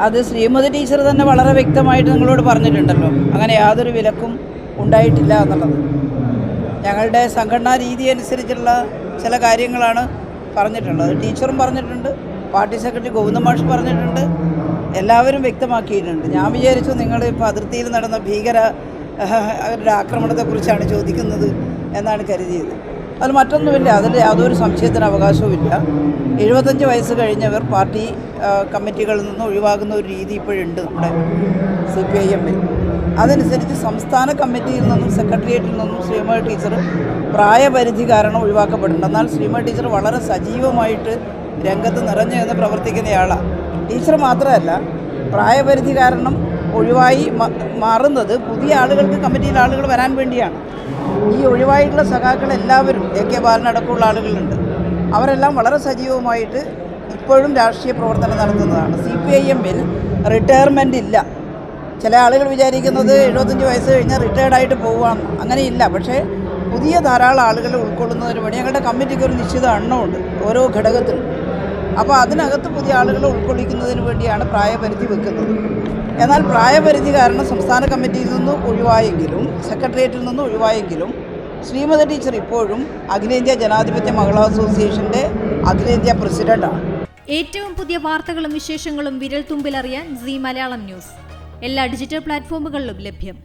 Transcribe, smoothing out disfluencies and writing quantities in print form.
അത് ശ്രീമതി ടീച്ചർ തന്നെ വളരെ വ്യക്തമായിട്ട് നിങ്ങളോട് പറഞ്ഞിട്ടുണ്ടല്ലോ, അങ്ങനെ യാതൊരു വിലക്കും ഉണ്ടായിട്ടില്ല എന്നുള്ളത്. ഞങ്ങളുടെ സംഘടനാ രീതി അനുസരിച്ചുള്ള ചില കാര്യങ്ങളാണ് പറഞ്ഞിട്ടുള്ളത്. ടീച്ചറും പറഞ്ഞിട്ടുണ്ട്, പാർട്ടി സെക്രട്ടറി ഗോവിന്ദ മാഷ് പറഞ്ഞിട്ടുണ്ട്, എല്ലാവരും വ്യക്തമാക്കിയിട്ടുണ്ട്. ഞാൻ വിചാരിച്ചു നിങ്ങൾ ഇപ്പോൾ അതിർത്തിയിൽ നടന്ന അവരുടെ ആക്രമണത്തെക്കുറിച്ചാണ് ചോദിക്കുന്നത് എന്നാണ് കരുതിയത്. അത് മറ്റൊന്നുമില്ല, അതിൽ യാതൊരു സംശയത്തിന് അവകാശവുമില്ല. 75 വയസ്സ് കഴിഞ്ഞവർ പാർട്ടി കമ്മിറ്റികളിൽ നിന്ന് ഒഴിവാകുന്ന ഒരു രീതി ഇപ്പോഴുണ്ട് നമ്മുടെ CPIM-ൽ. അതനുസരിച്ച് സംസ്ഥാന കമ്മിറ്റിയിൽ നിന്നും സെക്രട്ടേറിയറ്റിൽ നിന്നും ശ്രീമതി ടീച്ചർ പ്രായപരിധി കാരണം ഒഴിവാക്കപ്പെടുന്നുണ്ട്. എന്നാൽ ശ്രീമതി ടീച്ചർ വളരെ സജീവമായിട്ട് രംഗത്ത് നിറഞ്ഞു നിന്ന് പ്രവർത്തിക്കുന്നയാളാണ്. ടീച്ചർ മാത്രമല്ല, പ്രായപരിധി കാരണം ഒഴിവായി മാറുന്നത് പുതിയ ആളുകൾക്ക് കമ്മിറ്റിയിൽ ആളുകൾ വരാൻ വേണ്ടിയാണ്. ഈ ഒഴിവായിട്ടുള്ള സഖാക്കൾ എല്ലാവരും AK ബാലനടക്കമുള്ള ആളുകളുണ്ട്. അവരെല്ലാം വളരെ സജീവമായിട്ട് ഇപ്പോഴും രാഷ്ട്രീയ പ്രവർത്തനം നടത്തുന്നതാണ്. CPIM-ൽ റിട്ടയർമെൻ്റ് ഇല്ല. ചില ആളുകൾ വിചാരിക്കുന്നത് 75 വയസ്സ് കഴിഞ്ഞാൽ റിട്ടയർഡായിട്ട് പോവുകയാണ്. അങ്ങനെയില്ല. പക്ഷേ പുതിയ ധാരാളം ആളുകളെ ഉൾക്കൊള്ളുന്നതിന് വേണ്ടി ഞങ്ങളുടെ കമ്മിറ്റിക്ക് ഒരു നിശ്ചിത എണ്ണമുണ്ട് ഓരോ ഘടകത്തിലും. അപ്പോൾ അതിനകത്ത് പുതിയ ആളുകളെ ഉൾക്കൊള്ളിക്കുന്നതിന് വേണ്ടിയാണ് പ്രായപരിധി വെക്കുന്നത്. എന്നാൽ പ്രായപരിധി കാരണം സംസ്ഥാന കമ്മിറ്റിയിൽ നിന്ന് ഒഴിവായെങ്കിലും സെക്രട്ടേറിയറ്റിൽ നിന്ന് ഒഴിവായെങ്കിലും ശ്രീമതി ടീച്ചർ ഇപ്പോഴും അഖിലേന്ത്യാ ജനാധിപത്യ മഹിളാ അസോസിയേഷൻ്റെ അഖിലേന്ത്യാ പ്രസിഡൻ്റാണ്. ഏറ്റവും പുതിയ വാർത്തകളും വിശേഷങ്ങളും വിരൽ തുമ്പിലറിയാൻ Zee മലയാളം ന്യൂസ് എല്ലാ ഡിജിറ്റൽ പ്ലാറ്റ്ഫോമുകളിലും ലഭ്യം.